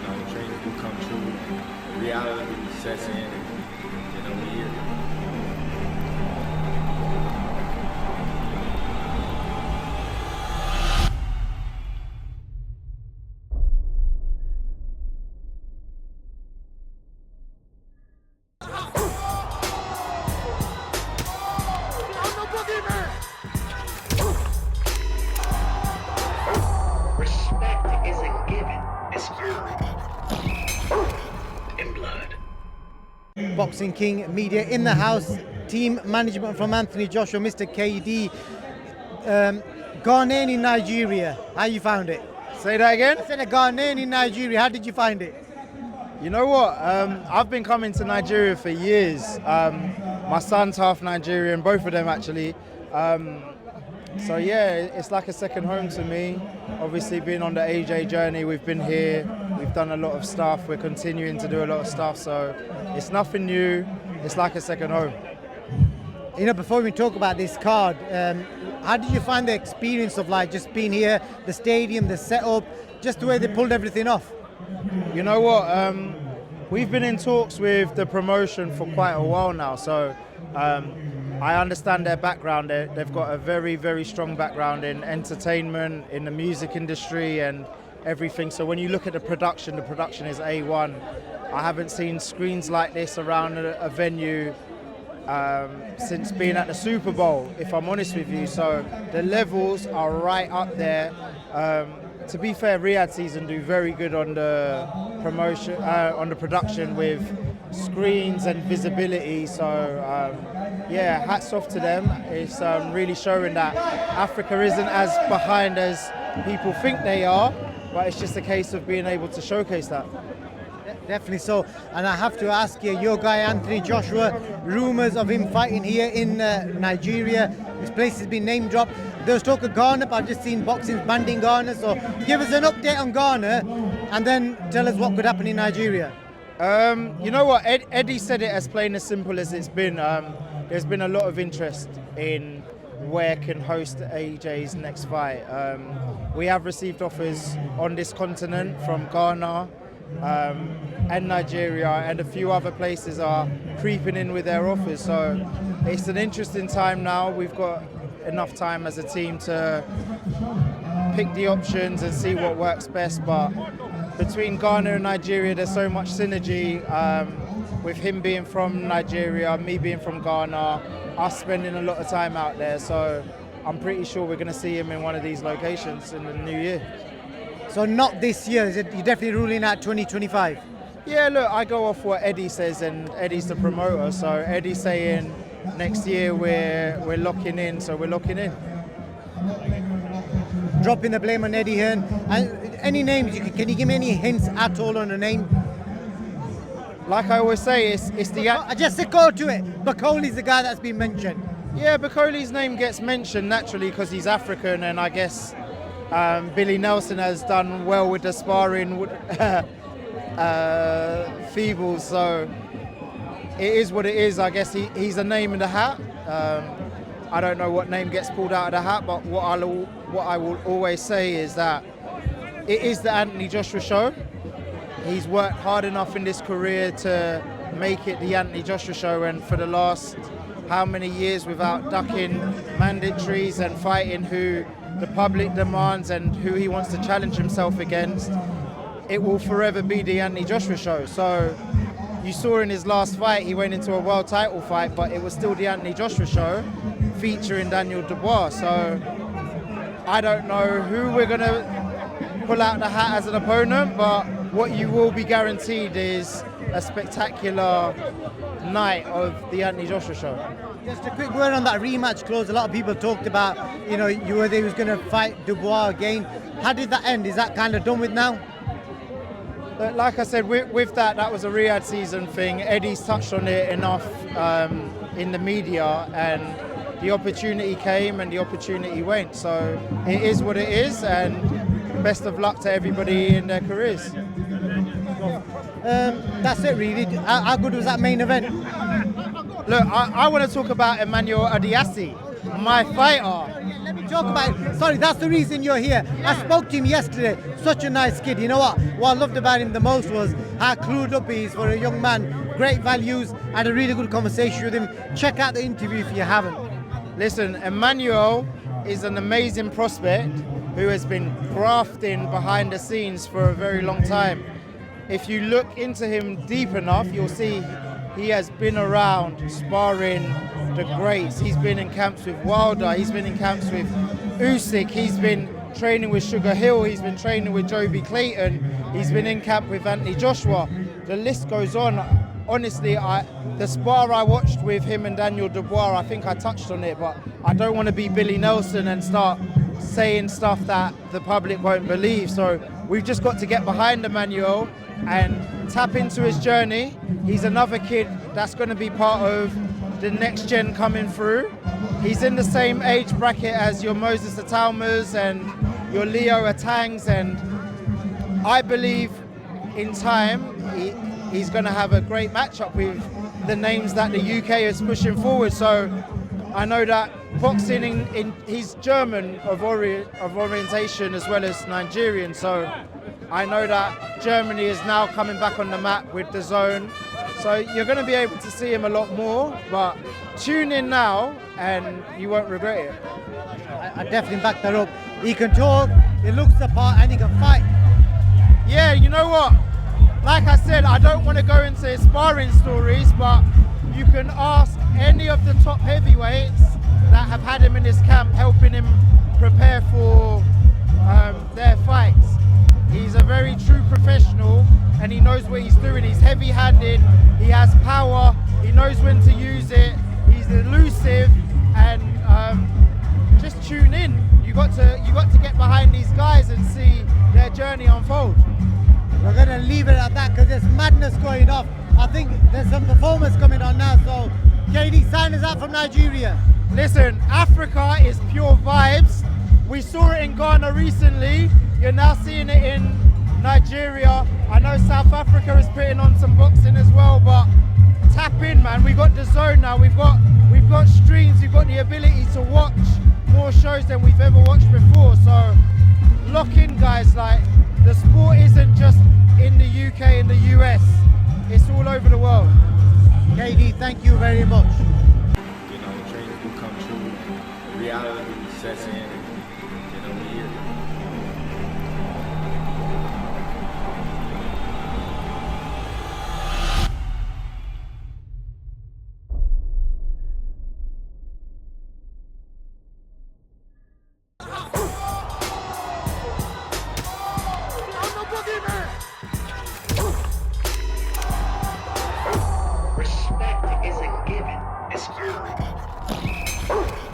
dreams do come true, reality sets in, and we here. Respect isn't given, it's earned in blood. Boxing King Media in the house, team management from Anthony Joshua, Mr. KD. Ghanaian in Nigeria, how you found it? Say that again? I said a Ghanaian in Nigeria, how did you find it? You know what? I've been coming to Nigeria for years. My son's half Nigerian, both of them actually. So yeah, it's like a second home to me. Obviously being on the AJ journey, we've been here, we've done a lot of stuff, we're continuing to do a lot of stuff, so it's nothing new, it's like a second home. You know, before we talk about this card, how did you find the experience of like just being here, the stadium, the setup, just the way they pulled everything off? You know what? We've been in talks with the promotion for quite a while now, so I understand their background. They've got a very, very strong background in entertainment, in the music industry and everything. So when you look at the production is A1. I haven't seen screens like this around a venue since being at the Super Bowl, if I'm honest with you. So the levels are right up there. To be fair, Riyadh season do very good on the promotion, on the production with screens and visibility. So yeah, hats off to them. It's really showing that Africa isn't as behind as people think they are, but it's just a case of being able to showcase that. Definitely so. And I have to ask you, your guy Anthony Joshua, rumours of him fighting here in Nigeria. This place has been name dropped. There was talk of Ghana, but I've just seen boxing banning Ghana. So give us an update on Ghana and then tell us what could happen in Nigeria. You know what, Eddie said it as plain as simple as it's been. There's been a lot of interest in where can host AJ's next fight. We have received offers on this continent from Ghana, and Nigeria, and a few other places are creeping in with their offers. So it's an interesting time now. We've got enough time as a team to pick the options and see what works best. But between Ghana and Nigeria, there's so much synergy. With him being from Nigeria, me being from Ghana, us spending a lot of time out there. So I'm pretty sure we're going to see him in one of these locations in the new year. So not this year, is it? You're definitely ruling out 2025? Yeah, look, I go off what Eddie says, and Eddie's the promoter. So Eddie's saying next year we're locking in, so we're locking in. Dropping the blame on Eddie Hearn. And any names, can you give me any hints at all on a name? Like I always say, it's the... I just go to it. Bakoli's the guy that's been mentioned. Yeah, Bakoli's name gets mentioned naturally because he's African, and I guess Billy Nelson has done well with the sparring Feebles, so it is what it is. I guess he's a name in the hat. I don't know what name gets pulled out of the hat, but what I will always say is that it is the Anthony Joshua show. He's worked hard enough in this career to make it the Anthony Joshua show, and for the last how many years without ducking mandatories and fighting who the public demands and who he wants to challenge himself against, it will forever be the Anthony Joshua show. So you saw in his last fight, he went into a world title fight, but it was still the Anthony Joshua show featuring Daniel Dubois. So I don't know who we're going to pull out the hat as an opponent, but what you will be guaranteed is a spectacular night of the Anthony Joshua show. Just a quick word on that rematch clause. A lot of people talked about, whether he was going to fight Dubois again. How did that end? Is that kind of done with now? Like I said, with that was a Riyadh season thing. Eddie's touched on it enough in the media, and the opportunity came and the opportunity went. So it is what it is, and best of luck to everybody in their careers. That's it really. How good was that main event? Look, I want to talk about Emmanuel Adiassi. My fighter. Let me talk about it. Sorry, that's the reason you're here. I spoke to him yesterday. Such a nice kid. You know what? What I loved about him the most was how clued up he is for a young man. Great values. I had a really good conversation with him. Check out the interview if you haven't. Listen, Emmanuel is an amazing prospect who has been grafting behind the scenes for a very long time. If you look into him deep enough, you'll see he has been around sparring the greats. He's been in camps with Wilder, he's been in camps with Usyk, he's been training with Sugar Hill, he's been training with Joby Clayton, he's been in camp with Anthony Joshua. The list goes on. Honestly, the spar I watched with him and Daniel Dubois, I think I touched on it, but I don't want to be Billy Nelson and start saying stuff that the public won't believe. So we've just got to get behind Emmanuel and tap into his journey. He's another kid that's going to be part of the next gen coming through. He's in the same age bracket as your Moses Ataumas and your Leo Atangs, and I believe in time he's going to have a great matchup with the names that the UK is pushing forward. So I know that boxing he's German of orientation as well as Nigerian, so I know that Germany is now coming back on the map with the zone. So you're going to be able to see him a lot more, but tune in now and you won't regret it. I definitely back that up. He can talk, he looks the part, and he can fight. Yeah, you know what? Like I said, I don't want to go into his sparring stories, but you can ask any of the top heavyweights that have had him in his camp, helping him prepare for their fights. He's a very true professional and he knows what he's doing. He's heavy-handed, he has power, he knows when to use it, he's elusive, and just tune in. You got to get behind these guys and see their journey unfold. We're going to leave it at that because there's madness going off. I think there's some performance coming on now, so KD, sign us out from Nigeria. Listen, Africa is pure vibes. We saw it in Ghana recently. You're now seeing it in Nigeria. I know South Africa is putting on some boxing as well, but tap in, man. We've got the zone now. We've got streams. We've got the ability to watch more shows than we've ever watched before. So lock in, guys. Like, the sport isn't just in the UK and the US. It's all over the world. KD, thank you very much. You know, dreams do come true. Reality sets in, and you know, we here. Respect isn't given, it's earned.